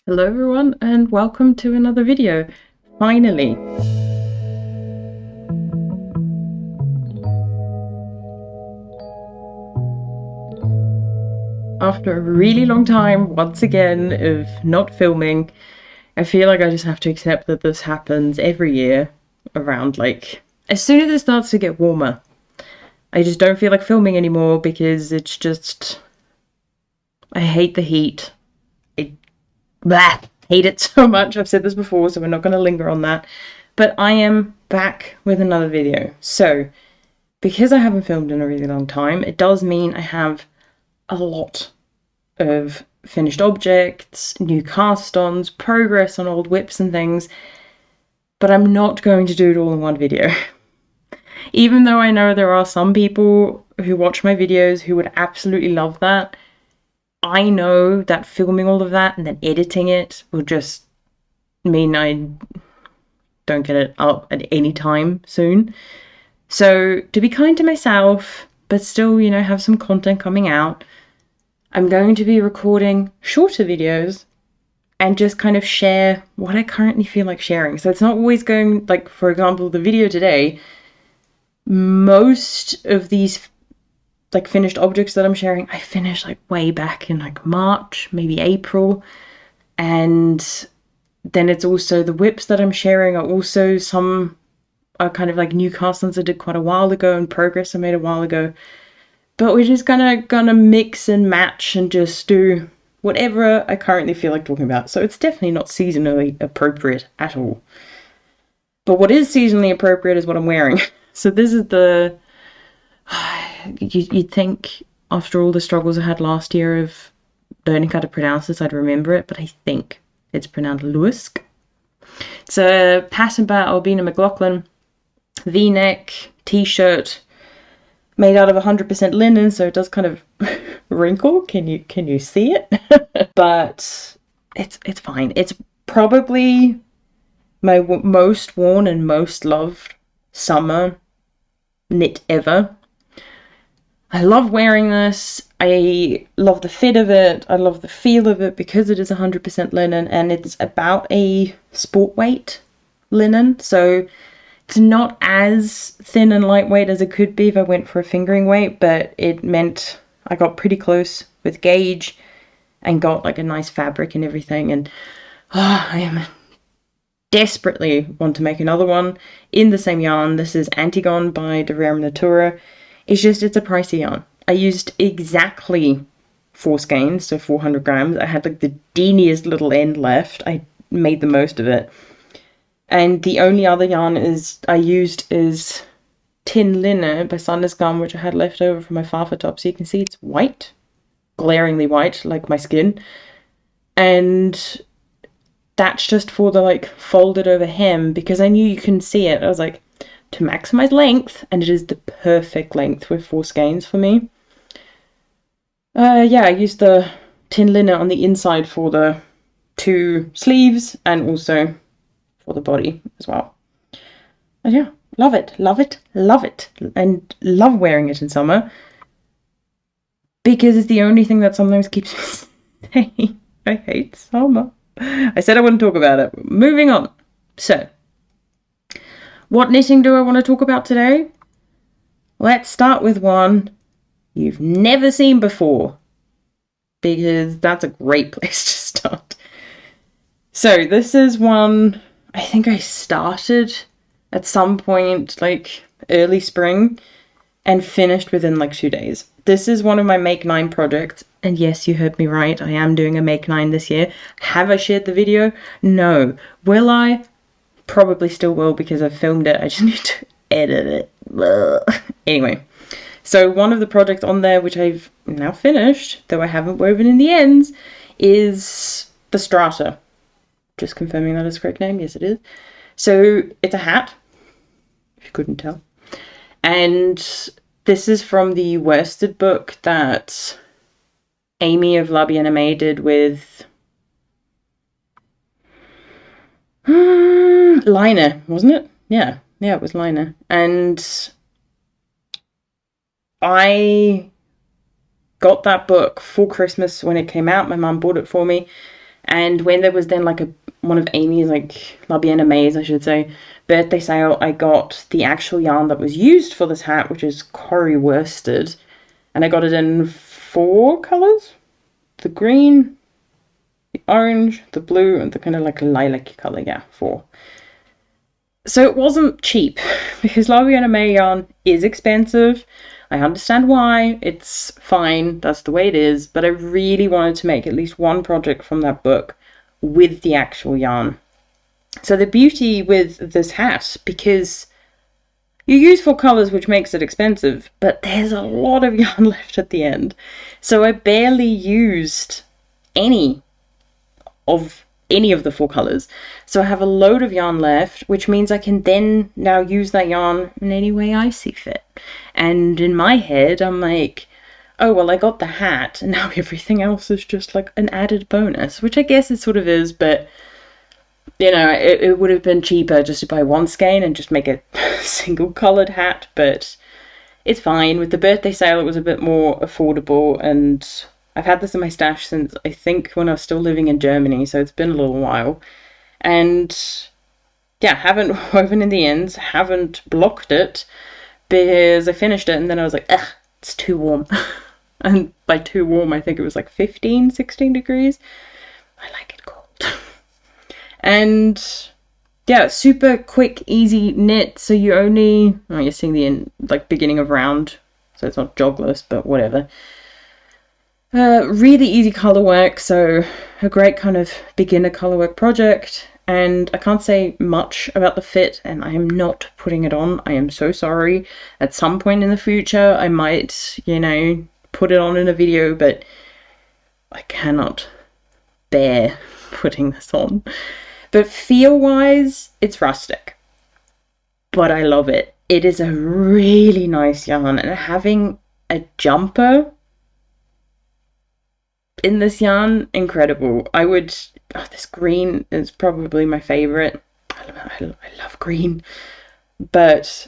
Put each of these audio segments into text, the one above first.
Hello everyone and welcome to another video. Finally. After a really long time, once again, of not filming, I feel like I just have to accept that this happens every year around as soon as it starts to get warmer. I just don't feel like filming anymore because it's just, I hate the heat. I hate it so much. I've said this before, so we're not going to linger on that. But I am back with another video. So, because I haven't filmed in a really long time, it does mean I have a lot of finished objects, new cast-ons, progress on old whips and things, but I'm not going to do it all in one video. Even though I know there are some people who watch my videos who would absolutely love that, I know that filming all of that and then editing it will just mean I don't get it up at any time soon. So to be kind to myself, but still, have some content coming out, I'm going to be recording shorter videos and just kind of share what I currently feel like sharing. So it's not always going, for example, the video today, most of these finished objects that I'm sharing, I finished way back in March, maybe April. And then it's also the whips that I'm sharing are also some are kind of new cast-ons I did quite a while ago and progress I made a while ago. But we're just gonna mix and match and just do whatever I currently feel like talking about. So it's definitely not seasonally appropriate at all. But what is seasonally appropriate is what I'm wearing. So this is the... You'd think after all the struggles I had last year of learning how to pronounce this, I'd remember it, but I think it's pronounced Luisk. It's a pattern by Albina McLaughlin V-neck t-shirt made out of 100% linen, so it does kind of wrinkle. Can you see it? But it's fine. It's probably my most worn and most loved summer knit ever. I love wearing this. I love the fit of it. I love the feel of it because it is 100% linen and it's about a sport weight linen. So it's not as thin and lightweight as it could be if I went for a fingering weight, but it meant I got pretty close with gauge and got a nice fabric and everything. And I am desperately want to make another one in the same yarn. This is Antigone by Rerum Natura. It's a pricey yarn. I used exactly 4 skeins, so 400 grams. I had the deeniest little end left. I made the most of it. And the only other yarn I used is tin linen by Sandnes, which I had left over from my farfa top. So you can see it's white, glaringly white, like my skin. And that's just for the folded over hem because I knew you couldn't see it. I was like, to maximize length, and it is the perfect length with 4 skeins for me. I used the tin linen on the inside for the 2 sleeves and also for the body as well. And yeah, love it, love it, love it, and love wearing it in summer because it's the only thing that sometimes keeps me saying I hate summer. I said I wouldn't talk about it. Moving on. So, what knitting do I want to talk about today? Let's start with one you've never seen before, because that's a great place to start. So this is one I think I started at some point early spring and finished within 2 days. This is one of my Make 9 projects, and yes, you heard me right, I am doing a Make 9 this year. Have I shared the video? No. Will I? Probably still will because I've filmed it. I just need to edit it. Anyway, so one of the projects on there, which I've now finished, though I haven't woven in the ends, is the Strata. Just confirming that is the correct name. Yes, it is. So it's a hat, if you couldn't tell. And this is from the worsted book that Aimée of La Bien-Aimée did with Liner, wasn't it? Yeah, it was Liner. And I got that book for Christmas when it came out. My mum bought it for me, And when there was then like one of Amy's, like La Bien Aimées, I should say, birthday sale, I got the actual yarn that was used for this hat, which is Corrie worsted, and I got it in 4 colours: the green, the orange, the blue, and the kind of like lilac colour. Yeah, 4. So it wasn't cheap, because La Bien Aimée yarn is expensive. I understand why, it's fine, that's the way it is, but I really wanted to make at least one project from that book with the actual yarn. So the beauty with this hat, because you use 4 colours, which makes it expensive, but there's a lot of yarn left at the end. So I barely used any of the 4 colours. So I have a load of yarn left, which means I can then now use that yarn in any way I see fit. And in my head, I'm like, oh, well, I got the hat, and now everything else is just like an added bonus, which I guess it sort of is, but, you know, it would have been cheaper just to buy one skein and just make a single coloured hat, but it's fine. With the birthday sale, it was a bit more affordable, and I've had this in my stash since, I think, when I was still living in Germany, so it's been a little while. And yeah, haven't woven in the ends, haven't blocked it, because I finished it and then I was like, ugh, it's too warm. And by too warm, I think it was like 15, 16 degrees. I like it cold. And yeah, super quick, easy knit. So you only, oh, you're seeing the beginning of round, so it's not jogless, but whatever. Really easy color work, so a great kind of beginner color work project. And I can't say much about the fit, and I am not putting it on. I am so sorry. At some point in the future, I might, you know, put it on in a video, but I cannot bear putting this on. But feel-wise, it's rustic. But I love it. It is a really nice yarn, and having a jumper in this yarn, incredible. I would, oh, this green is probably my favorite. I love green, but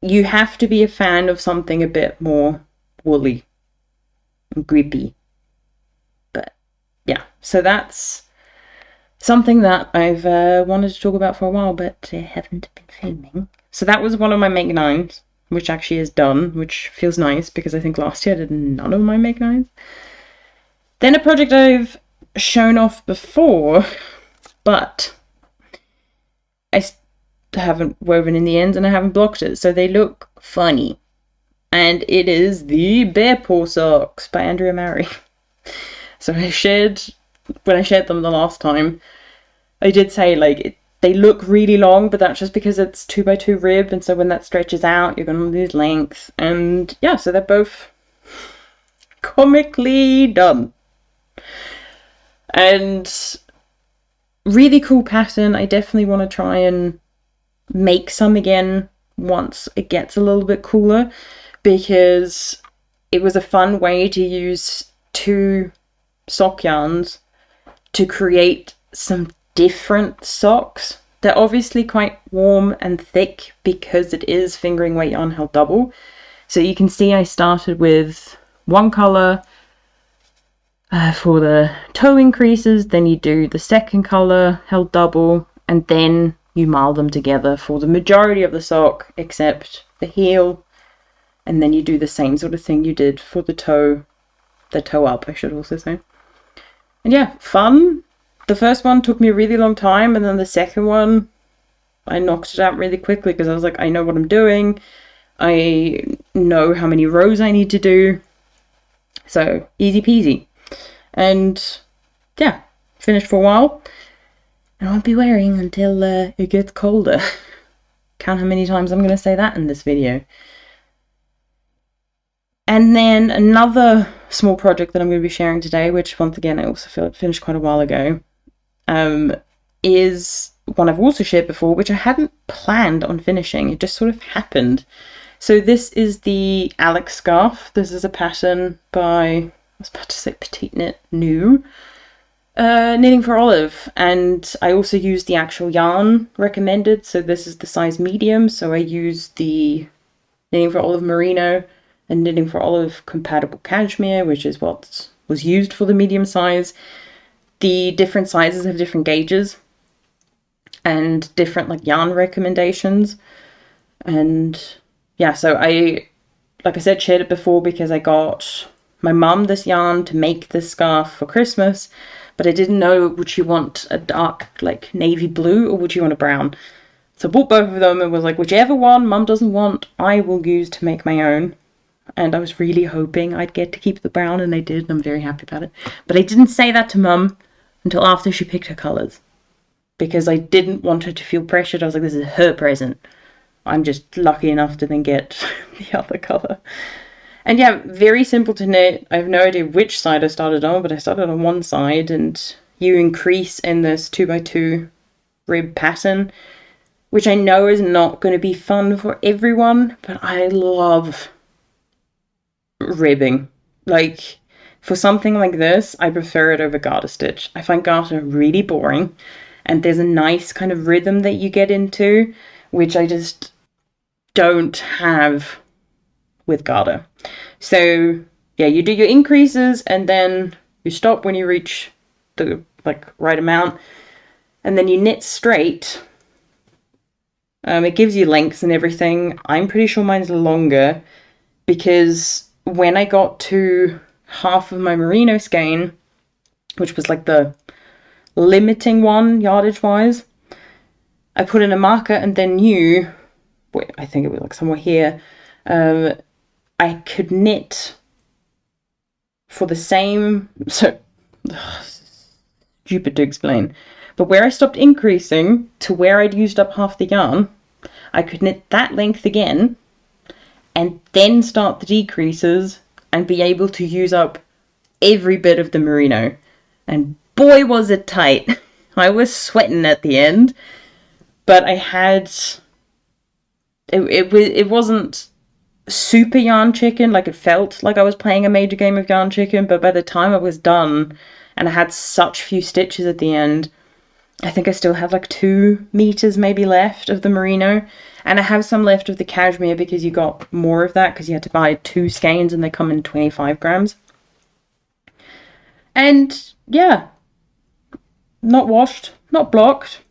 you have to be a fan of something a bit more woolly and grippy. But yeah, so that's something that I've wanted to talk about for a while, but haven't been filming. So that was one of my make 9s, which actually is done, which feels nice because I think last year I did none of my make 9s. Then a project I've shown off before, but I haven't woven in the ends and I haven't blocked it, so they look funny. And it is the Bear Paw Socks by Andrea Mary. So when I shared them the last time, I did say, like, they look really long, but that's just because it's 2x2 rib, and so when that stretches out, you're going to lose length. And yeah, so they're both comically done. And really cool pattern. I definitely want to try and make some again once it gets a little bit cooler, because it was a fun way to use 2 sock yarns to create some different socks. They're obviously quite warm and thick because it is fingering weight yarn held double. So you can see I started with one color for the toe increases, then you do the second color held double, and then you marl them together for the majority of the sock except the heel, and then you do the same sort of thing you did for the toe up, I should also say. And yeah, fun. The first one took me a really long time, and then the second one, I knocked it out really quickly because I was like, I know what I'm doing. I know how many rows I need to do. So, easy peasy. And yeah, finished for a while. And I won't be wearing until it gets colder. Count how many times I'm going to say that in this video. And then another small project that I'm going to be sharing today, which once again I also feel finished quite a while ago, is one I've also shared before, which I hadn't planned on finishing. It just sort of happened. So this is the Alex scarf. This is a pattern by, I was about to say Petite Knit New, Knitting for Olive. And I also used the actual yarn recommended. So this is the size medium. So I used the Knitting for Olive Merino and Knitting for Olive compatible Cashmere, which is what was used for the medium size. The different sizes have different gauges and different like yarn recommendations. And yeah, so I, like I said, shared it before because I got my mum this yarn to make this scarf for Christmas, but I didn't know, would she want a dark like navy blue or would she want a brown? So I bought both of them and was like, whichever one mum doesn't want, I will use to make my own. And I was really hoping I'd get to keep the brown, and I did, and I'm very happy about it. But I didn't say that to mum until after she picked her colours, because I didn't want her to feel pressured. I was like, this is her present. I'm just lucky enough to then get the other colour. And yeah, very simple to knit. I have no idea which side I started on, but I started on one side, and you increase in this 2x2 rib pattern, which I know is not going to be fun for everyone, but I love ribbing. Like, for something like this, I prefer it over garter stitch. I find garter really boring, and there's a nice kind of rhythm that you get into, which I just don't have with garter. So yeah, you do your increases and then you stop when you reach the like right amount, and then you knit straight. It gives you lengths and everything. I'm pretty sure mine's longer because when I got to half of my merino skein, which was like the limiting one yardage wise, I put in a marker and then knew, wait, I think it was like somewhere here, I could knit for the same, so stupid to explain, but where I stopped increasing to where I'd used up half the yarn, I could knit that length again and then start the decreases and be able to use up every bit of the merino. And boy was it tight. I was sweating at the end, but I had, it wasn't super yarn chicken, like it felt like I was playing a major game of yarn chicken, but by the time I was done and I had such few stitches at the end, I think I still have like 2 meters maybe left of the merino, and I have some left of the cashmere because you got more of that because you had to buy 2 skeins and they come in 25 grams. And yeah, not washed, not blocked,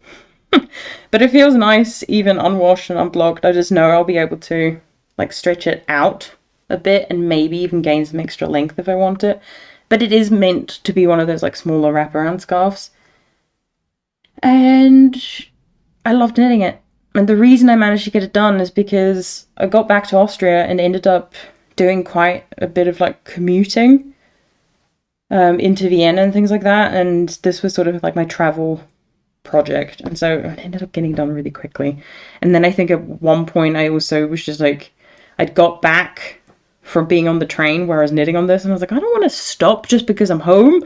but it feels nice even unwashed and unblocked. I just know I'll be able to like stretch it out a bit and maybe even gain some extra length if I want it. But it is meant to be one of those like smaller wraparound scarves. And I loved knitting it. And the reason I managed to get it done is because I got back to Austria and ended up doing quite a bit of like commuting into Vienna and things like that. And this was sort of like my travel project. And so it ended up getting done really quickly. And then I think at one point I also was just like, I'd got back from being on the train where I was knitting on this, and I was like, I don't want to stop just because I'm home.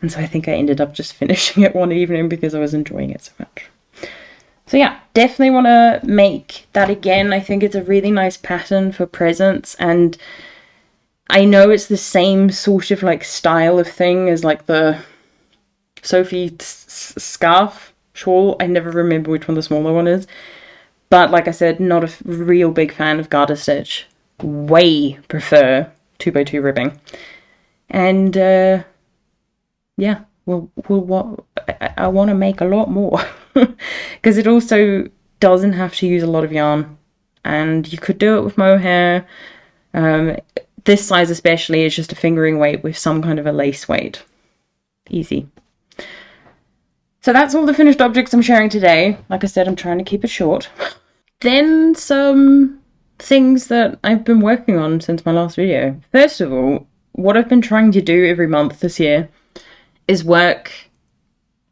And so I think I ended up just finishing it one evening because I was enjoying it so much. So yeah, definitely want to make that again. I think it's a really nice pattern for presents, and I know it's the same sort of like style of thing as like the Sophie scarf shawl. I never remember which one the smaller one is. But like I said, not a real big fan of garter stitch. Way prefer 2x2 ribbing. And yeah, I want to make a lot more. Because it also doesn't have to use a lot of yarn. And you could do it with mohair. This size especially is just a fingering weight with some kind of a lace weight. Easy. So that's all the finished objects I'm sharing today. Like I said, I'm trying to keep it short. Then some things that I've been working on since my last video. First of all, what I've been trying to do every month this year is work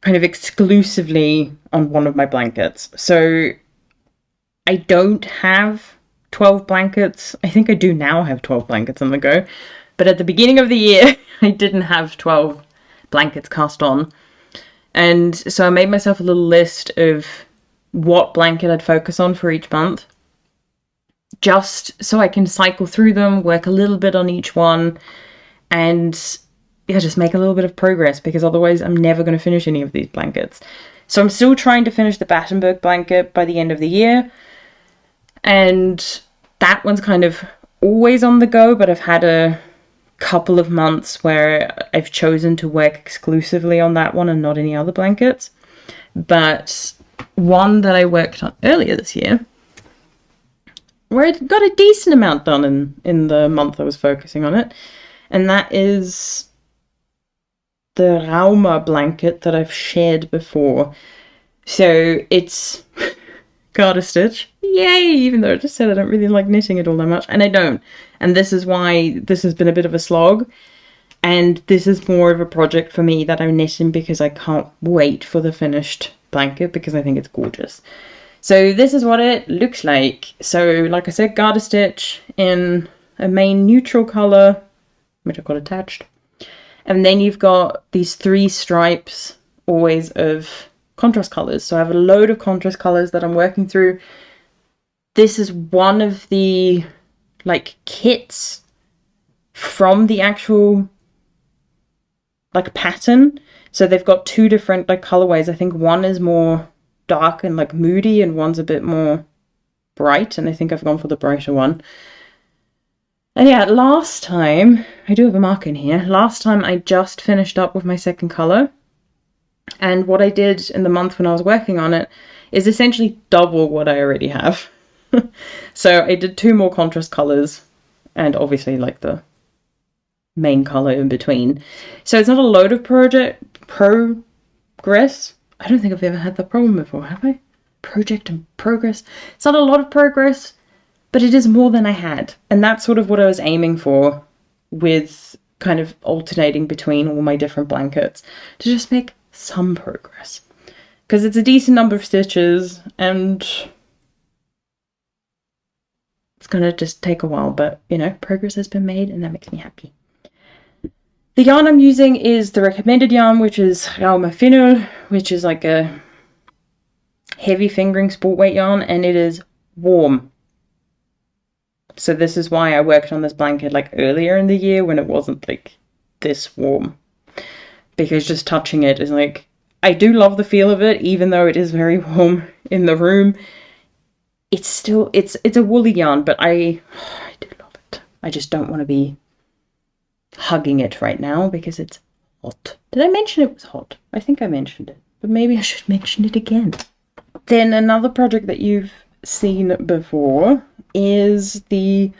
kind of exclusively on one of my blankets. So I don't have 12 blankets. I think I do now have 12 blankets on the go. But at the beginning of the year, I didn't have 12 blankets cast on. And so I made myself a little list of what blanket I'd focus on for each month, just so I can cycle through them, work a little bit on each one, and yeah, just make a little bit of progress, because otherwise I'm never going to finish any of these blankets. So I'm still trying to finish the Battenberg blanket by the end of the year, and that one's kind of always on the go, but I've had a couple of months where I've chosen to work exclusively on that one and not any other blankets. But one that I worked on earlier this year, where I got a decent amount done in the month I was focusing on it, and that is the Rauma blanket that I've shared before. So it's garter stitch, yay, even though I just said I don't really like knitting it all that much, and I don't, and this is why this has been a bit of a slog, and this is more of a project for me that I'm knitting because I can't wait for the finished blanket because I think it's gorgeous. So this is what it looks like. So like I said, garter stitch in a main neutral colour, which I've got attached, and then you've got these 3 stripes always of contrast colours. So I have a load of contrast colours that I'm working through. This is one of the like kits from the actual like pattern. So they've got 2 different like colorways. I think one is more dark and like moody and one's a bit more bright, and I think I've gone for the brighter one. And yeah, last time, I do have a mark in here, last time I just finished up with my second color, and what I did in the month when I was working on it is essentially double what I already have. So I did 2 more contrast colors and obviously like the main color in between. So it's not a load of progress. I don't think I've ever had that problem before, have I? Project and progress. It's not a lot of progress, but it is more than I had. And that's sort of what I was aiming for with kind of alternating between all my different blankets, to just make some progress. Because it's a decent number of stitches and it's going to just take a while, but you know, progress has been made and that makes me happy. The yarn I'm using is the recommended yarn, which is Rauma Finull, which is like a heavy fingering sport weight yarn, and it is warm. So this is why I worked on this blanket like earlier in the year when it wasn't like this warm. Because just touching it is like, I do love the feel of it, even though it is very warm in the room. It's still, it's a woolly yarn, but I do love it. I just don't want to be hugging it right now because it's hot. Did I mention it was hot? I think I mentioned it, but maybe I should mention it again. Then another project that you've seen before is the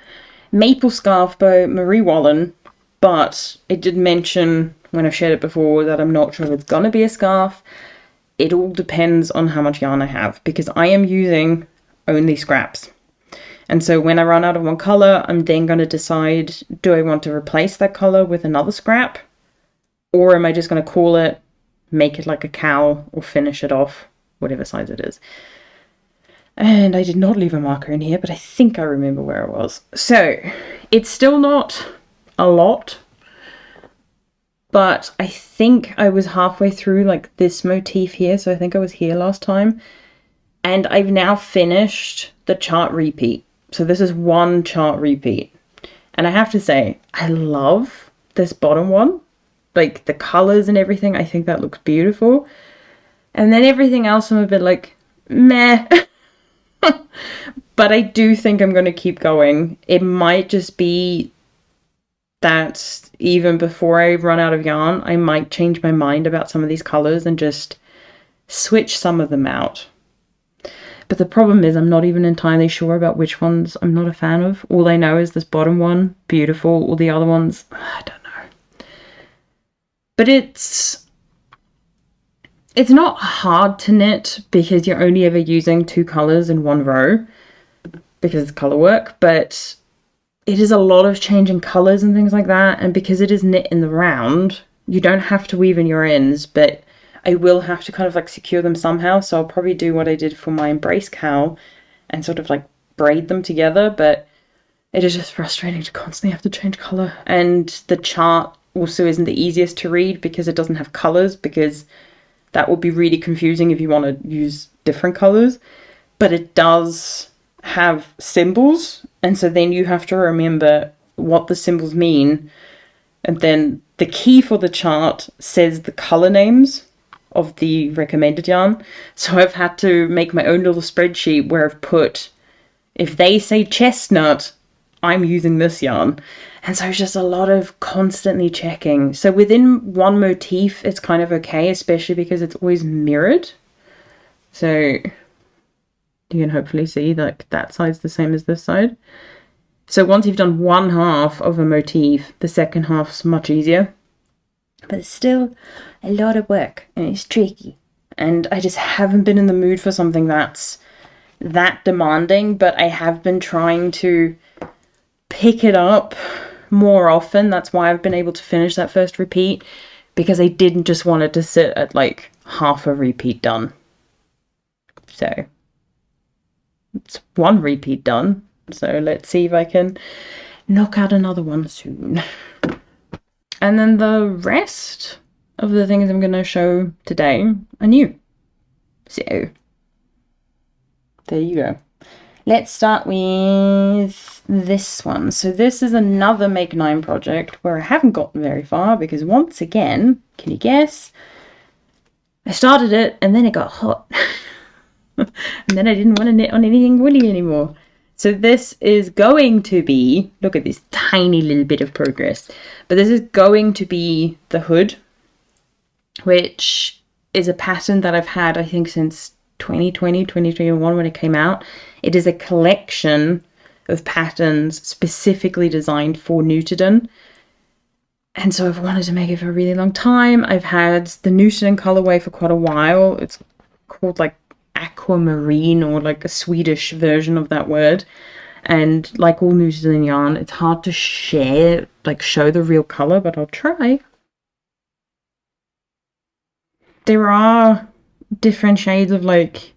Maple Scarf by Marie Wallen, but I did mention when I've shared it before that I'm not sure if it's gonna be a scarf. It all depends on how much yarn I have, because I am using only scraps. And so when I run out of one colour, I'm then going to decide, do I want to replace that colour with another scrap? Or am I just going to call it, make it like a cowl, or finish it off, whatever size it is. And I did not leave a marker in here, but I think I remember where it was. So, it's still not a lot, but I think I was halfway through like this motif here, so I think I was here last time. And I've now finished the chart repeat. So this is one chart repeat. And I have to say, I love this bottom one. Like the colours and everything, I think that looks beautiful. And then everything else I'm a bit like, meh. But I do think I'm going to keep going. It might just be that even before I run out of yarn, I might change my mind about some of these colours and just switch some of them out. But the problem is I'm not even entirely sure about which ones I'm not a fan of. All I know is this bottom one, beautiful. All the other ones, I don't know. But it's not hard to knit because you're only ever using 2 colours in one row because it's colour work. But it is a lot of changing colours and things like that. And because it is knit in the round, you don't have to weave in your ends, but I will have to kind of like secure them somehow, so I'll probably do what I did for my embrace cowl and sort of like braid them together, but it is just frustrating to constantly have to change colour. And the chart also isn't the easiest to read because it doesn't have colours, because that would be really confusing if you want to use different colours, but it does have symbols, and so then you have to remember what the symbols mean, and then the key for the chart says the colour names of the recommended yarn. So I've had to make my own little spreadsheet where I've put, if they say chestnut, I'm using this yarn. And so it's just a lot of constantly checking. So within one motif, it's kind of okay, especially because it's always mirrored. So you can hopefully see like that side's the same as this side. So once you've done one half of a motif, the second half's much easier. But it's still a lot of work and it's tricky. And I just haven't been in the mood for something that's that demanding, but I have been trying to pick it up more often. That's why I've been able to finish that first repeat, because I didn't just want it to sit at like half a repeat done. So it's one repeat done. So let's see if I can knock out another one soon. And then the rest of the things I'm going to show today are new. So there you go. Let's start with this one. So this is another Make 9 project where I haven't gotten very far because once again, can you guess? I started it and then it got hot. And then I didn't want to knit on anything woolly anymore. So this is going to be, look at this tiny little bit of progress, but this is going to be the hood, which is a pattern that I've had, I think, since 2020, 2021 when it came out. It is a collection of patterns specifically designed for Nutiden. And so I've wanted to make it for a really long time. I've had the Nutiden colorway for quite a while. It's called like Aquamarine, or like a Swedish version of that word. And like all Nutiden yarn, it's hard to show the real color, but I'll try. There are different shades of like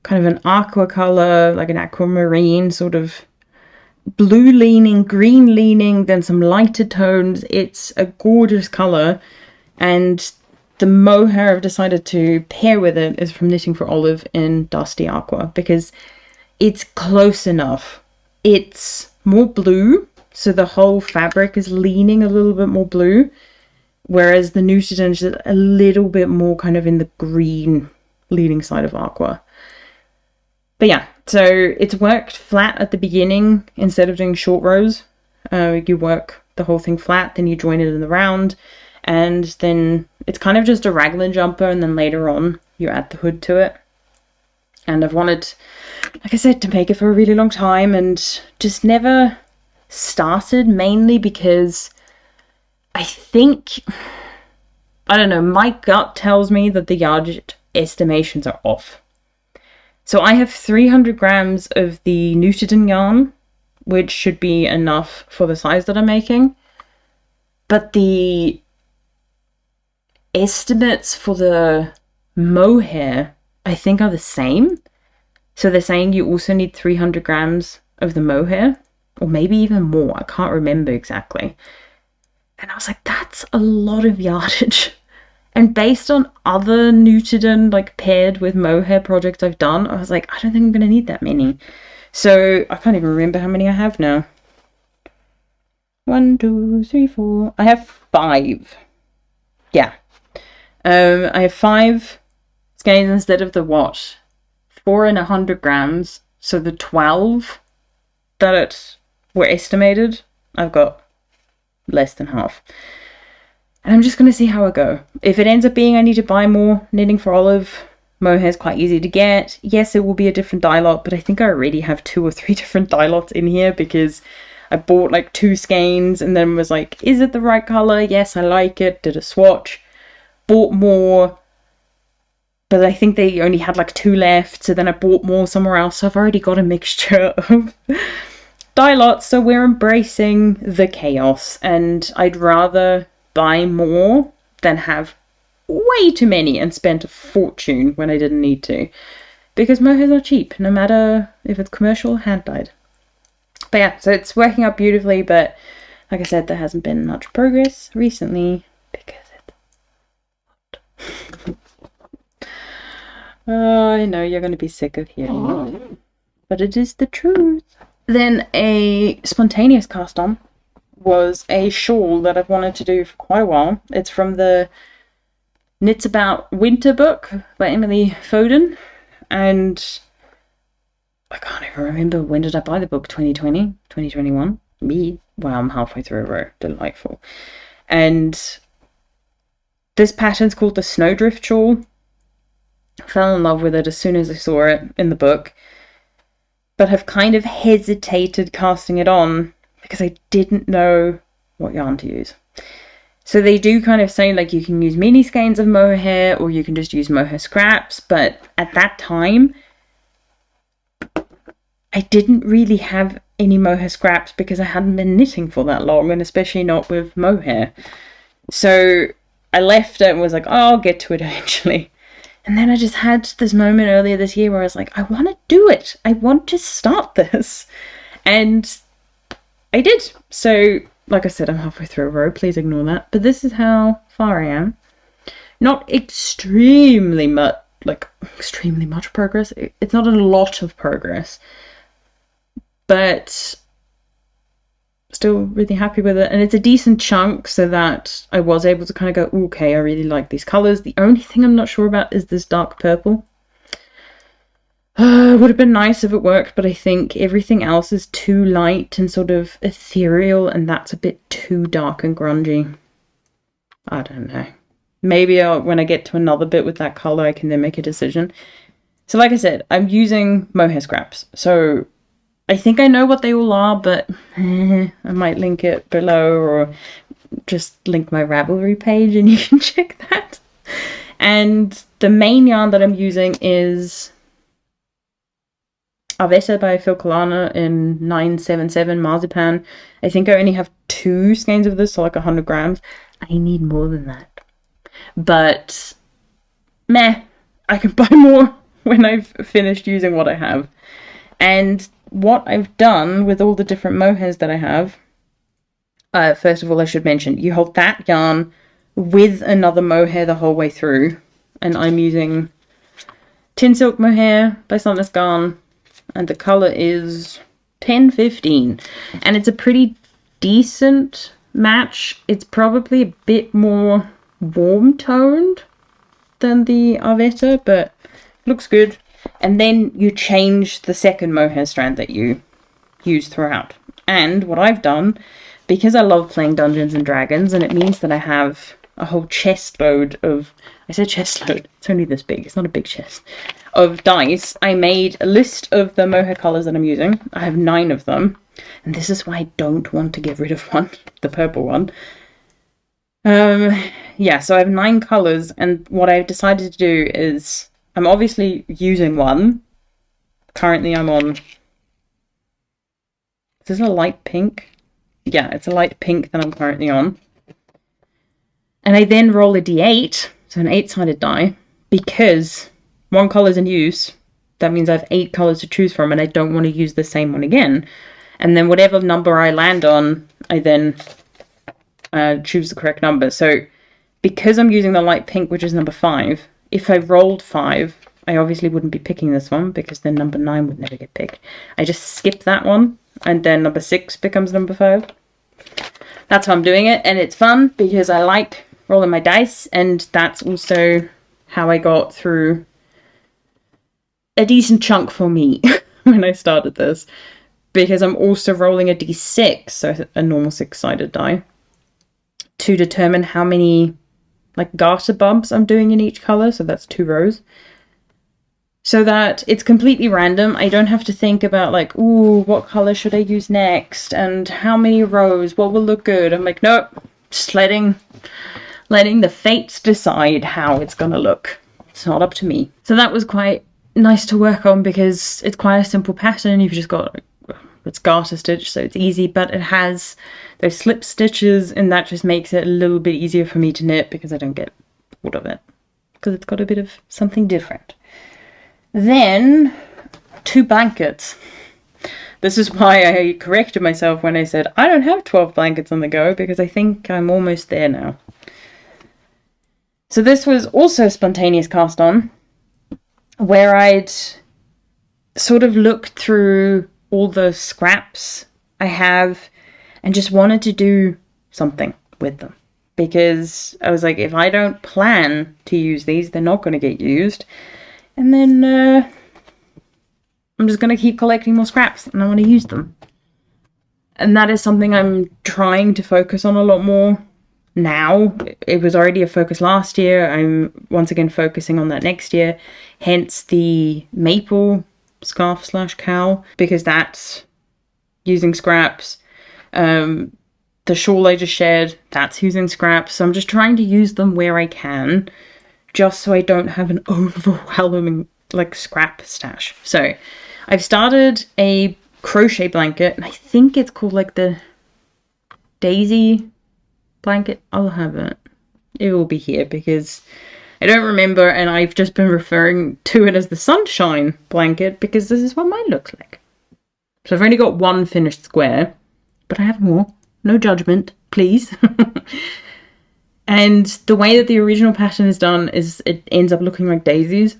kind of an aqua color, like an aquamarine, sort of blue leaning, green leaning, then some lighter tones. It's a gorgeous color, and the mohair I've decided to pair with it is from Knitting for Olive in Dusty Aqua, because it's close enough. It's more blue, so the whole fabric is leaning a little bit more blue, whereas the Nutiden is a little bit more kind of in the green leaning side of Aqua. But yeah, so it's worked flat at the beginning instead of doing short rows. You work the whole thing flat, then you join it in the round, and then it's kind of just a raglan jumper, and then later on you add the hood to it. And I've wanted, like I said, to make it for a really long time and just never started, mainly because I think, I don't know, my gut tells me that the yardage estimations are off. So I have 300 grams of the Nutiden yarn, which should be enough for the size that I'm making. But the estimates for the mohair, I think, are the same. So they're saying you also need 300 grams of the mohair, or maybe even more. I can't remember exactly. And I was like, that's a lot of yardage. And based on other Nutiden, like paired with mohair projects I've done, I was like, I don't think I'm going to need that many. So I can't even remember how many I have now. 1, 2, 3, 4. I have 5. Yeah. I have 5 skeins instead of the what? 4 and 100 grams. So the 12 that were estimated, I've got less than half. And I'm just going to see how I go. If it ends up being I need to buy more Knitting for Olive, mohair is quite easy to get. Yes, it will be a different dye lot, but I think I already have 2 or 3 different dye lots in here, because I bought like 2 skeins and then was like, is it the right color? Yes, I like it. Did a swatch. Bought more, but I think they only had like 2 left, so then I bought more somewhere else. So I've already got a mixture of dye lots, so we're embracing the chaos, and I'd rather buy more than have way too many and spend a fortune when I didn't need to, because mohair's not cheap, no matter if it's commercial or hand dyed. But yeah, so it's working out beautifully, but like I said, there hasn't been much progress recently because I know you're going to be sick of hearing it, but it is the truth. Then a spontaneous cast on was a shawl that I've wanted to do for quite a while. It's from the Knits About Winter book by Emily Foden, and I can't even remember, when did I buy the book? 2020? 2021? Me? Wow, I'm halfway through a row. Delightful. And this pattern's called the Snowdrift Shawl. I fell in love with it as soon as I saw it in the book, but have kind of hesitated casting it on because I didn't know what yarn to use. So they do kind of say, like, you can use mini skeins of mohair or you can just use mohair scraps, but at that time I didn't really have any mohair scraps because I hadn't been knitting for that long, and especially not with mohair. So I left it and was like, oh, I'll get to it eventually. And then I just had this moment earlier this year where I was like, I want to do it. I want to start this. And I did. So, like I said, I'm halfway through a row. Please ignore that. But this is how far I am. Not extremely much progress. It's not a lot of progress. But still really happy with it, and it's a decent chunk so that I was able to kind of go, okay, I really like these colors. The only thing I'm not sure about is this dark purple. Would have been nice if it worked, but I think everything else is too light and sort of ethereal, and that's a bit too dark and grungy. I don't know. Maybe when I get to another bit with that color, I can then make a decision. So like I said, I'm using mohair scraps, so I think I know what they all are, but I might link it below or just link my Ravelry page and you can check that. And the main yarn that I'm using is Arwetta by Filcolana in 977 Marzipan. I think I only have 2 skeins of this, so like 100 grams. I need more than that. But, meh, I can buy more when I've finished using what I have. And what I've done with all the different mohairs that I have, first of all, I should mention, you hold that yarn with another mohair the whole way through. And I'm using Tin Silk Mohair by Sandnes Garn, and the color is 1015. And it's a pretty decent match. It's probably a bit more warm toned than the Arwetta, but looks good. And then you change the second mohair strand that you use throughout. And what I've done, because I love playing Dungeons and Dragons, and it means that I have a whole chest load of, I said chest load, it's only this big, it's not a big chest, of dice, I made a list of the mohair colours that I'm using. I have 9 of them, and this is why I don't want to get rid of one, the purple one. Yeah, so I have 9 colours, and what I've decided to do is, I'm obviously using one. Currently I'm on, is this a light pink? Yeah, it's a light pink that I'm currently on. And I then roll a d8, so an 8-sided die, because one colour's in use. That means I have 8 colours to choose from, and I don't want to use the same one again. And then whatever number I land on, I then choose the correct number. So because I'm using the light pink, which is number 5, if I rolled 5, I obviously wouldn't be picking this one because then number 9 would never get picked. I just skip that one, and then number 6 becomes number 5. That's how I'm doing it, and it's fun because I like rolling my dice, and that's also how I got through a decent chunk for me when I started this, because I'm also rolling a d6, so a normal 6-sided die, to determine how many like garter bumps I'm doing in each color, so that's 2 rows. So that it's completely random. I don't have to think about like, ooh, what color should I use next? And how many rows? What will look good? I'm like, nope, just letting the fates decide how it's gonna look. It's not up to me. So that was quite nice to work on because it's quite a simple pattern. You've just got, it's garter stitch, so it's easy, but it has those slip stitches, and that just makes it a little bit easier for me to knit because I don't get bored of it, because it's got a bit of something different. Then 2 blankets. This is why I corrected myself when I said I don't have 12 blankets on the go, because I think I'm almost there now. So this was also a spontaneous cast on, where I'd sort of looked through all the scraps I have and just wanted to do something with them, because I was like, if I don't plan to use these, they're not going to get used. And then I'm just going to keep collecting more scraps, and I want to use them. And that is something I'm trying to focus on a lot more now. It was already a focus last year. I'm once again focusing on that next year. Hence the maple scarf slash cowl, because that's using scraps. The shawl I just shared, that's using scraps. So I'm just trying to use them where I can, just so I don't have an overwhelming like scrap stash. So I've started a crochet blanket, and I think it's called like the Daisy blanket. I'll have it. It will be here because I don't remember, and I've just been referring to it as the sunshine blanket because this is what mine looks like. So I've only got one finished square, but I have more. No judgment, please. And the way that the original pattern is done is it ends up looking like daisies.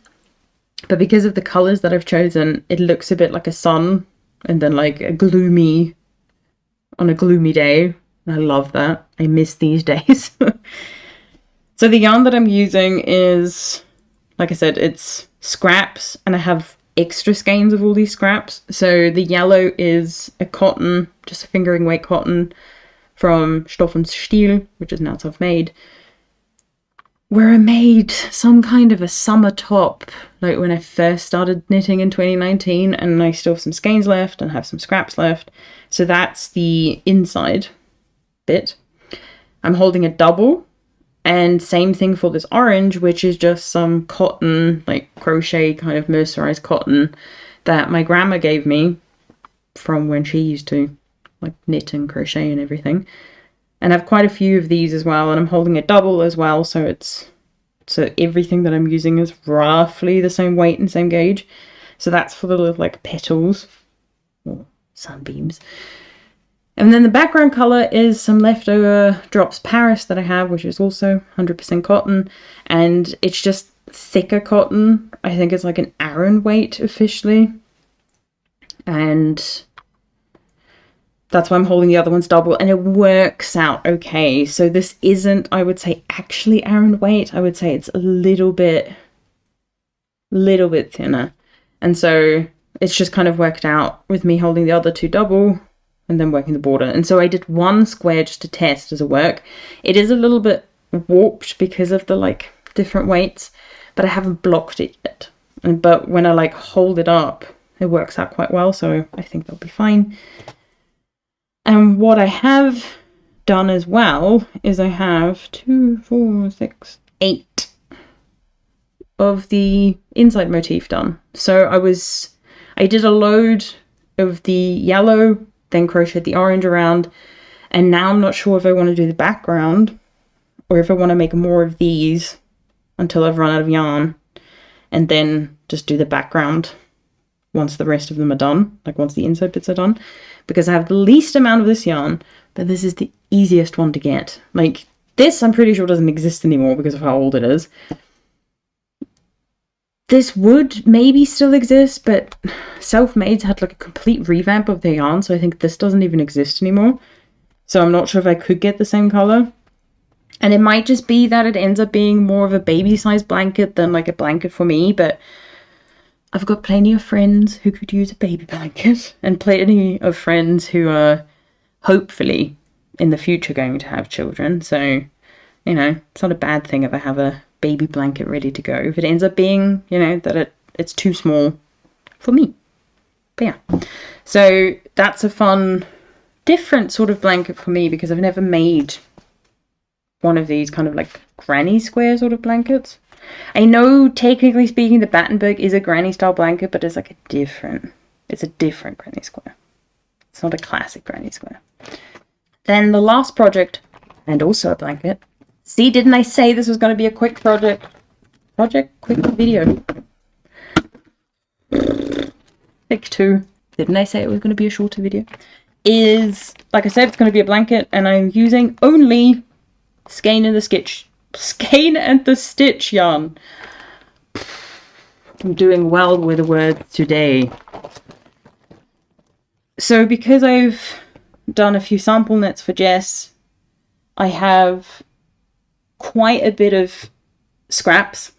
But because of the colours that I've chosen, it looks a bit like a sun and then like a gloomy, on a gloomy day. I love that. I miss these days. So the yarn that I'm using is, like I said, it's scraps, and I have extra skeins of all these scraps. So the yellow is a cotton, just a fingering weight cotton from Stoff und Stil, which is now self-made, where I made some kind of a summer top, like when I first started knitting in 2019, and I still have some skeins left and have some scraps left. So that's the inside bit. I'm holding a double, and same thing for this orange, which is just some cotton, like crochet kind of mercerized cotton that my grandma gave me from when she used to like knit and crochet and everything. And I have quite a few of these as well, and I'm holding a double as well, so everything that I'm using is roughly the same weight and same gauge. So that's for the little like petals or sunbeams. And then the background colour is some leftover Drops Paris that I have, which is also 100% cotton. And it's just thicker cotton. I think it's like an Aran weight officially. And that's why I'm holding the other ones double. And it works out okay. So this isn't, I would say, actually Aran weight. I would say it's a little bit thinner. And so it's just kind of worked out with me holding the other two double and then working the border. And so I did one square just to test as a work. It is a little bit warped because of the like different weights, but I haven't blocked it yet. But when I like hold it up, it works out quite well, so I think that'll be fine. And what I have done as well is I have 2, 4, 6, 8 of the inside motif done. So I did a load of the yellow, then crocheted the orange around, and now I'm not sure if I want to do the background or if I want to make more of these until I've run out of yarn, and then just do the background once the rest of them are done, like once the inside bits are done, because I have the least amount of this yarn, but this is the easiest one to get. Like this, I'm pretty sure doesn't exist anymore because of how old it is. This would maybe still exist, but Selfmades had like a complete revamp of their yarn, so I think this doesn't even exist anymore. So I'm not sure if I could get the same color. And it might just be that it ends up being more of a baby-sized blanket than like a blanket for me, but I've got plenty of friends who could use a baby blanket, and plenty of friends who are hopefully in the future going to have children. So, you know, it's not a bad thing if I have a baby blanket ready to go, if it ends up being, you know, that it's too small for me. But yeah, so that's a fun, different sort of blanket for me because I've never made one of these kind of like granny square sort of blankets. I know technically speaking the Battenberg is a granny style blanket, but it's like it's a different granny square. It's not a classic granny square. Then the last project, and also a blanket. See, didn't I say this was going to be a quick project? Quick video. Take 2. Didn't I say it was going to be a shorter video? Is, like I said, it's going to be a blanket, and I'm using only Skein and the Stitch yarn. I'm doing well with the words today. So because I've done a few sample knits for Jess, I have quite a bit of scraps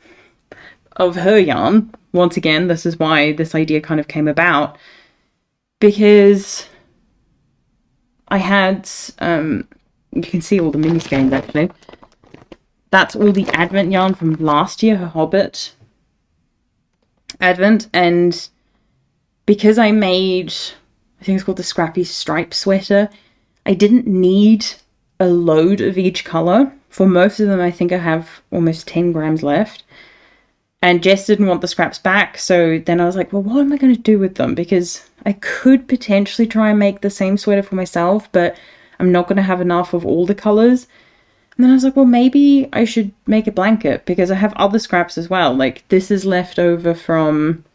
of her yarn, once again, this is why this idea kind of came about, because I had, you can see all the mini skeins actually. That's all the Advent yarn from last year, her Hobbit Advent, and because I made, I think it's called the Scrappy Stripe Sweater, I didn't need a load of each colour. For most of them, I think I have almost 10 grams left. And Jess didn't want the scraps back, so then I was like, well, what am I going to do with them? Because I could potentially try and make the same sweater for myself, but I'm not going to have enough of all the colours. And then I was like, well, maybe I should make a blanket, because I have other scraps as well. Like, this is left over from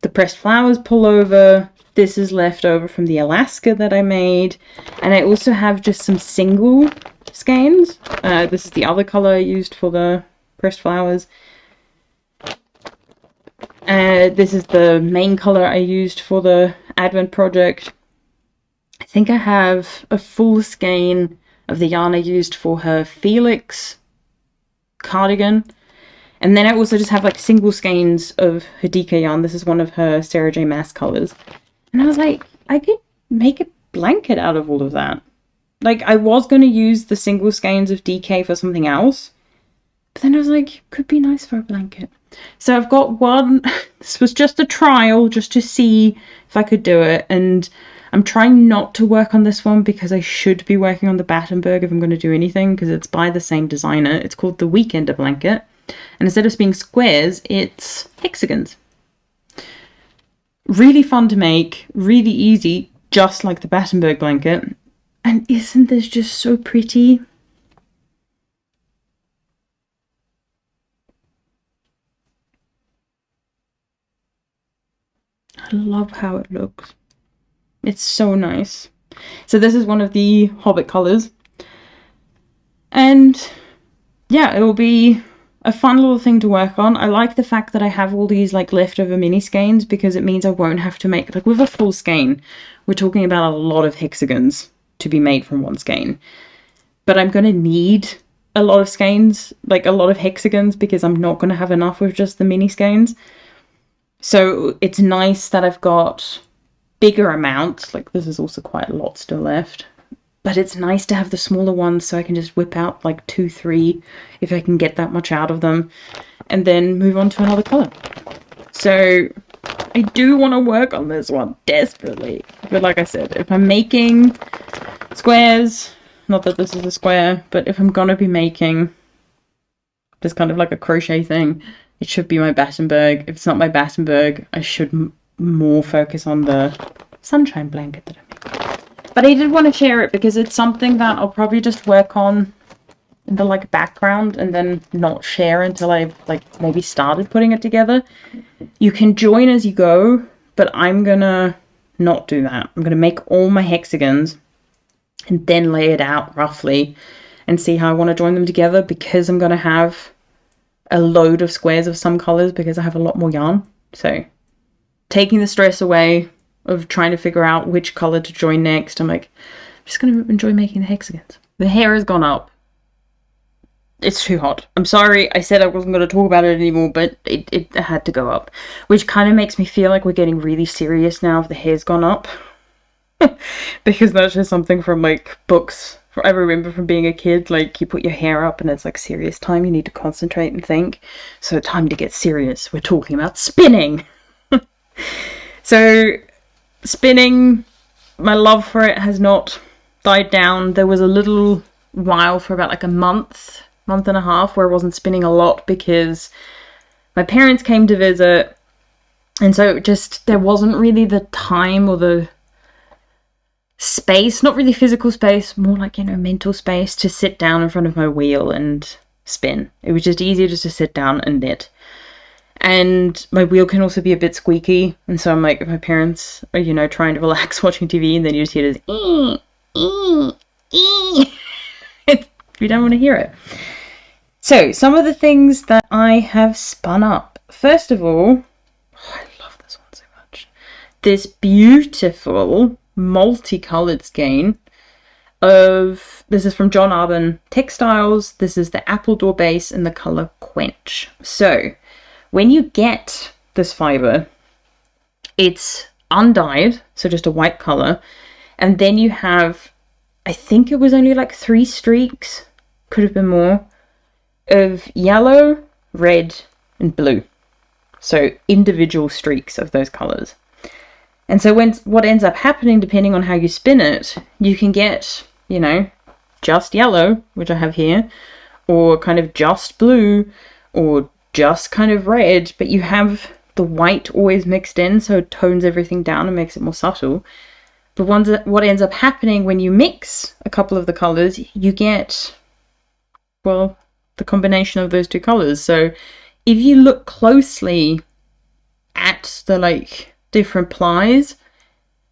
the pressed flowers pullover. This is left over from the Alaska that I made. And I also have just some single skeins. This is the other colour I used for the pressed flowers. This is the main colour I used for the Advent project. I think I have a full skein of the yarn I used for her Felix cardigan. And then I also just have like single skeins of her Decke yarn. This is one of her Sarah J. Maas colours. And I was like, I could make a blanket out of all of that. Like, I was going to use the single skeins of Decke for something else. But then I was like, could be nice for a blanket. So I've got one. This was just a trial, just to see if I could do it. And I'm trying not to work on this one because I should be working on the Battenberg if I'm going to do anything, because it's by the same designer. It's called the Weekender blanket. And instead of being squares, it's hexagons. Really fun to make, really easy, just like the Battenberg blanket. And isn't this just so pretty? I love how it looks. It's so nice. So this is one of the Hobbit colours. And yeah, it will be a fun little thing to work on. I like the fact that I have all these like leftover mini skeins, because it means I won't have to make, like with a full skein, we're talking about a lot of hexagons to be made from one skein. But I'm going to need a lot of skeins, like a lot of hexagons, because I'm not going to have enough with just the mini skeins. So it's nice that I've got bigger amounts. Like, this is also quite a lot still left. But it's nice to have the smaller ones, so I can just whip out like 2, 3 if I can get that much out of them, and then move on to another colour. So I do want to work on this one desperately. But like I said, if I'm making squares, not that this is a square, but if I'm gonna be making this kind of like a crochet thing, it should be my Battenberg. If it's not my Battenberg, I should more focus on the sunshine blanket that I made. But I did want to share it because it's something that I'll probably just work on in the like background and then not share until I've like maybe started putting it together. You can join as you go, but I'm gonna not do that. I'm gonna make all my hexagons and then lay it out roughly and see how I want to join them together, because I'm gonna have a load of squares of some colors because I have a lot more yarn. So taking the stress away of trying to figure out which color to join next, I'm like, I'm just going to enjoy making the hexagons. The hair has gone up. It's too hot. I'm sorry, I said I wasn't going to talk about it anymore, but it had to go up. Which kind of makes me feel like we're getting really serious now if the hair's gone up. Because that's just something from like books. I remember from being a kid, like you put your hair up and it's like serious time. You need to concentrate and think. So time to get serious. We're talking about spinning. So spinning, my love for it has not died down. There was a little while for about like a month and a half where I wasn't spinning a lot because my parents came to visit, and so just there wasn't really the time or the space, not really physical space, more like, you know, mental space to sit down in front of my wheel and spin. It was just easier just to sit down and knit. And my wheel can also be a bit squeaky, and so I'm like, if my parents are, you know, trying to relax watching TV and then you just hear this you don't want to hear it. So some of the things that I have spun up. First of all, I love this one so much. This beautiful multicolored skein of This is from John Arbon Textiles. This is the apple door base in the color Quench. So when you get this fiber, it's undyed, so just a white color, and then you have, I think it was only like 3 streaks, could have been more, of yellow, red, and blue. So individual streaks of those colors. And so what ends up happening, depending on how you spin it, you can get, you know, just yellow, which I have here, or kind of just blue, or just kind of red, but you have the white always mixed in, so it tones everything down and makes it more subtle. But what ends up happening when you mix a couple of the colors, you get, well, the combination of those 2 colors. So if you look closely at the like different plies,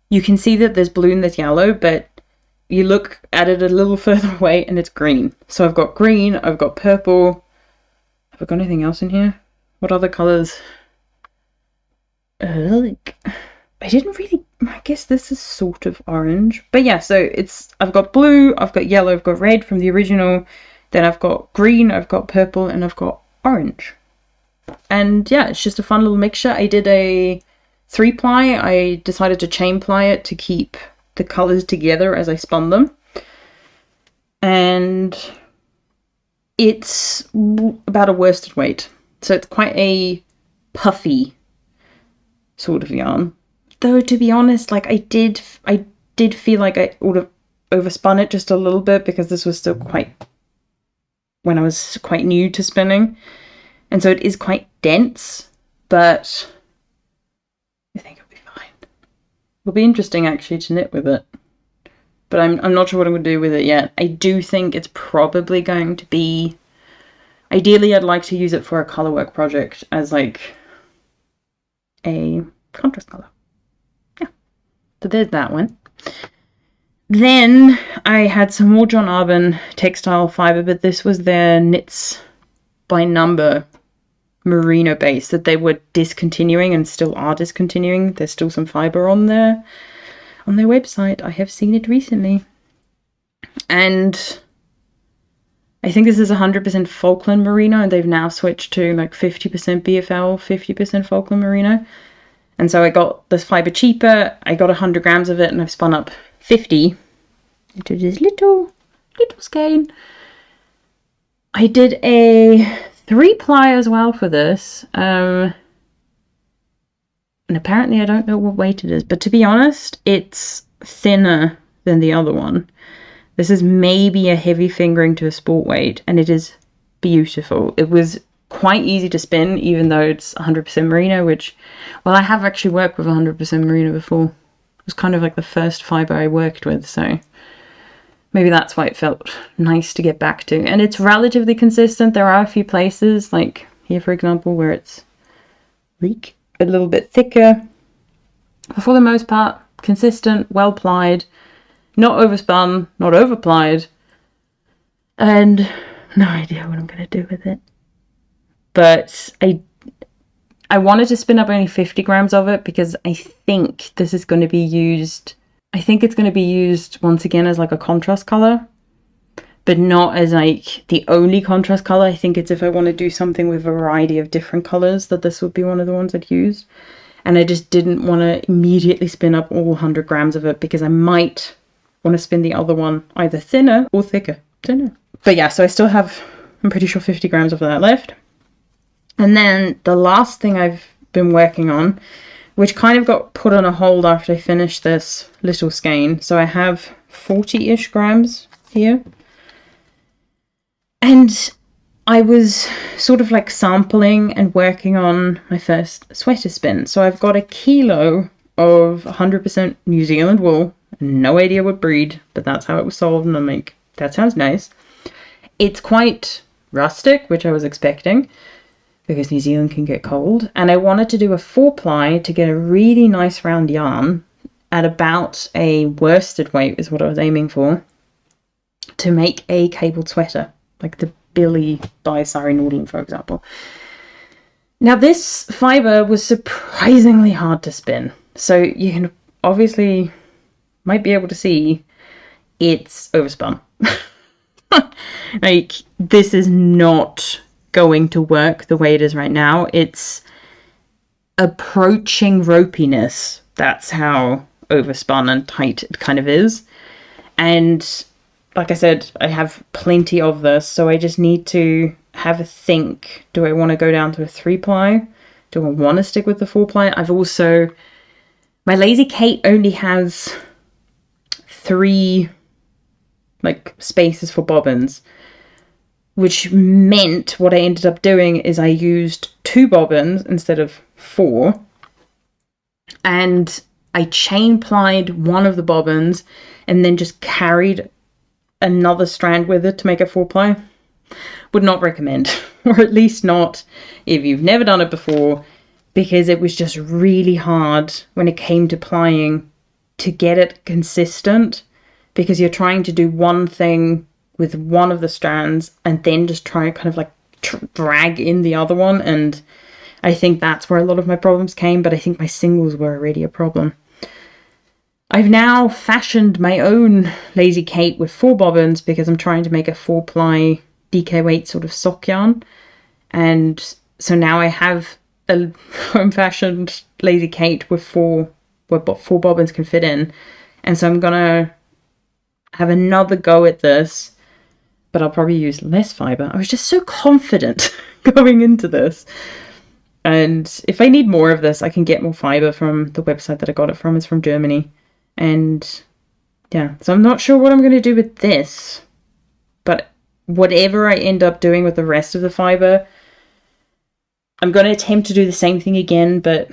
you can see that there's blue and there's yellow, but you look at it a little further away and it's green. So I've got green, I've got purple. Have I got anything else in here? What other colors? I didn't really, I guess this is sort of orange. But yeah, so I've got blue, I've got yellow, I've got red from the original. Then I've got green, I've got purple, and I've got orange. And yeah, it's just a fun little mixture. I did a 3-ply. I decided to chain ply it to keep the colors together as I spun them. And it's about a worsted weight. So it's quite a puffy sort of yarn. Though, to be honest, like I did feel like I would have overspun it just a little bit, because this was still when I was quite new to spinning. And so it is quite dense, but I think it'll be fine. It'll be interesting actually to knit with it. But I'm not sure what I'm going to do with it yet. I do think it's probably going to be, ideally I'd like to use it for a colourwork project as like a contrast colour. Yeah. So there's that one. Then I had some more John Arbon textile fibre, but this was their Knits by Number merino base that they were discontinuing and still are discontinuing. There's still some fibre on their website. I have seen it recently. And I think this is 100% Falkland merino, and they've now switched to like 50% BFL, 50% Falkland merino. And so I got this fibre cheaper. I got 100 grams of it, and I've spun up 50 into this little skein. I did a 3-ply as well for this, and apparently I don't know what weight it is, but to be honest, it's thinner than the other one. This is maybe a heavy fingering to a sport weight, and it is beautiful. It was quite easy to spin, even though it's 100% merino, which, well, I have actually worked with 100% merino before. It was kind of like the first fibre I worked with, so maybe that's why it felt nice to get back to. And it's relatively consistent. There are a few places, like here, for example, where it's a little bit thicker. But for the most part, consistent, well plied, not overspun, not overplied, and no idea what I'm going to do with it. But I wanted to spin up only 50 grams of it because I think this is going to be used, I think it's going to be used once again as like a contrast color, but not as like the only contrast color. I think it's if I want to do something with a variety of different colors, that this would be one of the ones I'd use. And I just didn't want to immediately spin up all 100 grams of it because I might want to spin the other one either thinner or thicker. Don't know. But yeah, so I still have, I'm pretty sure 50 grams of that left. And then the last thing I've been working on, which kind of got put on a hold after I finished this little skein. So I have 40-ish grams here. And I was sort of like sampling and working on my first sweater spin. So I've got a kilo of 100% New Zealand wool. No idea what breed, but that's how it was sold. And I'm like, that sounds nice. It's quite rustic, which I was expecting, because New Zealand can get cold. And I wanted to do a 4-ply to get a really nice round yarn at about a worsted weight is what I was aiming for, to make a cabled sweater, like the Billy by Sari Nordland, for example. Now this fibre was surprisingly hard to spin. So you can obviously might be able to see it's overspun. Like, this is not going to work the way it is right now. It's approaching ropiness. That's how overspun and tight it kind of is. And like I said, I have plenty of this, so I just need to have a think. Do I want to go down to a 3-ply? Do I want to stick with the 4-ply? I've also... My Lazy Kate only has 3 like spaces for bobbins, which meant what I ended up doing is I used 2 bobbins instead of 4, and I chain plied one of the bobbins and then just carried another strand with it to make a 4-ply. Would not recommend, or at least not if you've never done it before, because it was just really hard when it came to plying to get it consistent, because you're trying to do one thing with one of the strands and then just try and kind of like drag in the other one, and I think that's where a lot of my problems came, but I think my singles were already a problem. I've now fashioned my own Lazy Kate with 4 bobbins because I'm trying to make a 4-ply DK weight sort of sock yarn, and so now I have a home fashioned Lazy Kate with 4 bobbins can fit in, and so I'm gonna have another go at this, but I'll probably use less fibre. I was just so confident going into this, and if I need more of this, I can get more fibre from the website that I got it from. It's from Germany. And yeah, so I'm not sure what I'm going to do with this, but whatever I end up doing with the rest of the fibre, I'm going to attempt to do the same thing again, but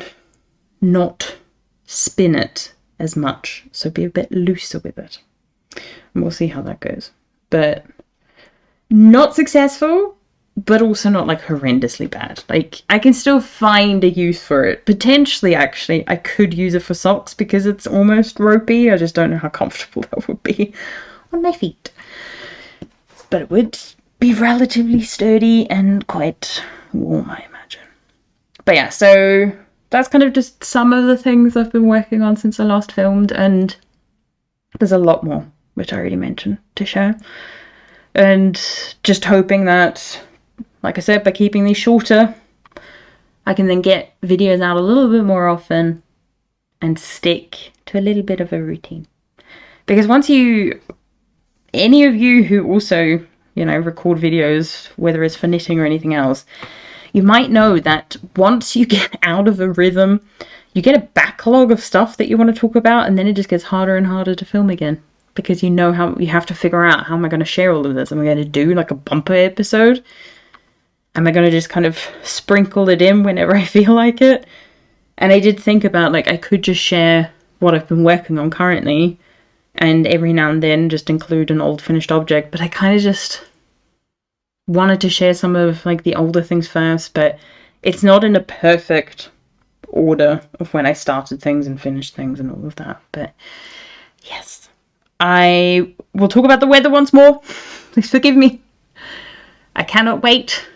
not spin it as much, so be a bit looser with it, and we'll see how that goes. But not successful, but also not like horrendously bad. Like, I can still find a use for it. Potentially, actually, I could use it for socks because it's almost ropey. I just don't know how comfortable that would be on my feet. But it would be relatively sturdy and quite warm, I imagine. But yeah, so that's kind of just some of the things I've been working on since I last filmed, and there's a lot more, which I already mentioned, to share. And just hoping that, like I said, by keeping these shorter, I can then get videos out a little bit more often and stick to a little bit of a routine. Because once any of you who also, record videos, whether it's for knitting or anything else, you might know that once you get out of a rhythm, you get a backlog of stuff that you want to talk about, and then it just gets harder and harder to film again. Because you know how you have to figure out, how am I going to share all of this? Am I going to do like a bumper episode? Am I going to just kind of sprinkle it in whenever I feel like it? And I did think about, like, I could just share what I've been working on currently, and every now and then just include an old finished object. But I kind of just wanted to share some of, like, the older things first, but it's not in a perfect order of when I started things and finished things and all of that. But yes. I will talk about the weather once more. Please forgive me. I cannot wait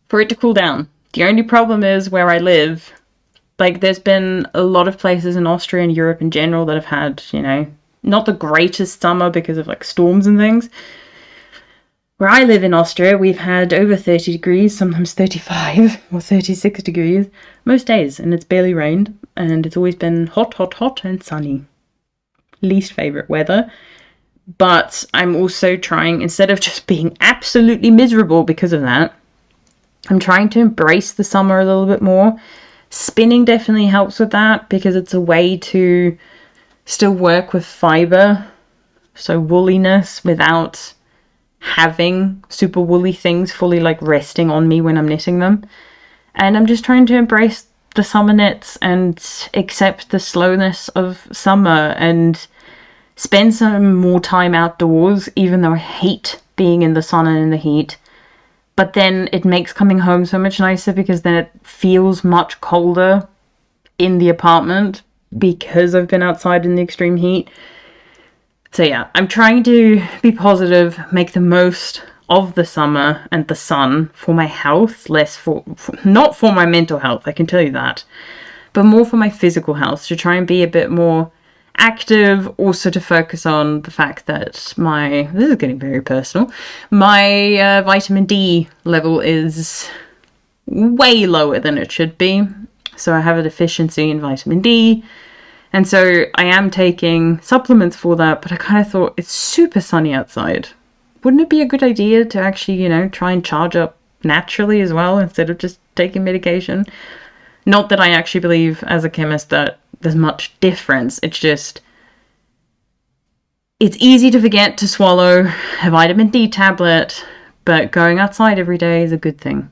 for it to cool down. The only problem is where I live, like, there's been a lot of places in Austria and Europe in general that have had, not the greatest summer because of, like, storms and things. Where I live in Austria, we've had over 30 degrees, sometimes 35 or 36 degrees most days, and it's barely rained, and it's always been hot, hot, hot and sunny. Least favorite weather. But I'm also trying, instead of just being absolutely miserable because of that, I'm trying to embrace the summer a little bit more. Spinning definitely helps with that because it's a way to still work with fiber, so woolliness, without having super woolly things fully like resting on me when I'm knitting them. And I'm just trying to embrace the summer knits and accept the slowness of summer and spend some more time outdoors, even though I hate being in the sun and in the heat. But then it makes coming home so much nicer because then it feels much colder in the apartment because I've been outside in the extreme heat. So yeah, I'm trying to be positive, make the most of the summer and the sun for my health, less not for my mental health, I can tell you that, but more for my physical health, to try and be a bit more active, also to focus on the fact that this is getting very personal, my vitamin D level is way lower than it should be. So I have a deficiency in vitamin D. And so I am taking supplements for that, but I kind of thought it's super sunny outside. Wouldn't it be a good idea to actually, you know, try and charge up naturally as well instead of just taking medication? Not that I actually believe as a chemist that there's much difference. It's just, it's easy to forget to swallow a vitamin D tablet, but going outside every day is a good thing.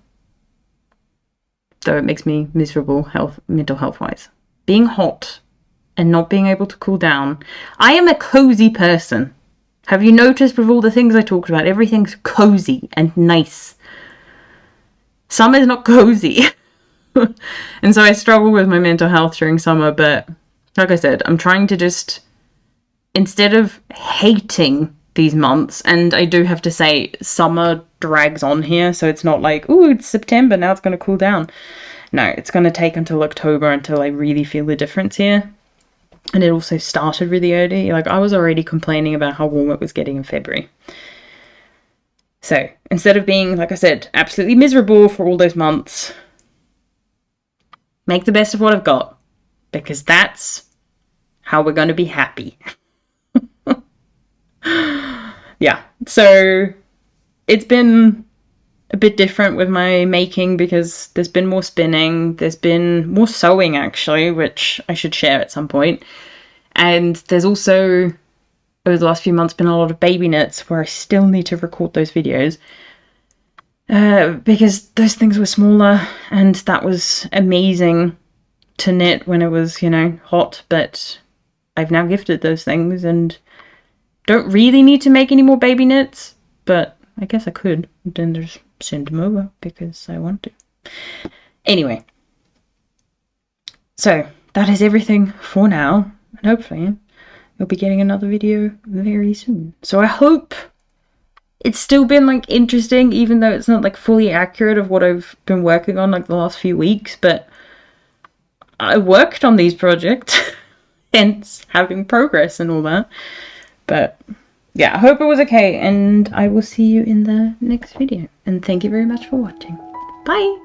Though it makes me miserable mental health wise. Being hot and not being able to cool down. I am a cozy person. Have you noticed with all the things I talked about, everything's cozy and nice. Summer's not cozy. And so I struggle with my mental health during summer, but like I said, I'm trying to just, instead of hating these months, and I do have to say summer drags on here, so it's not like, ooh, it's September, now it's going to cool down. No, it's going to take until October until I really feel the difference here. And it also started really early. Like, I was already complaining about how warm it was getting in February. So instead of being, like I said, absolutely miserable for all those months, make the best of what I've got, because that's how we're going to be happy. Yeah, so it's been a bit different with my making because there's been more spinning, there's been more sewing actually, which I should share at some point. And there's also, over the last few months, been a lot of baby knits where I still need to record those videos. Because those things were smaller and that was amazing to knit when it was, you know, hot, but I've now gifted those things and don't really need to make any more baby knits, but I guess I could. Then just send them over because I want to. Anyway, so that is everything for now, and hopefully you'll be getting another video very soon. So I hope it's still been like interesting, even though it's not like fully accurate of what I've been working on like the last few weeks, but I worked on these projects, hence having progress and all that. But yeah, I hope it was okay, and I will see you in the next video. And thank you very much for watching. Bye!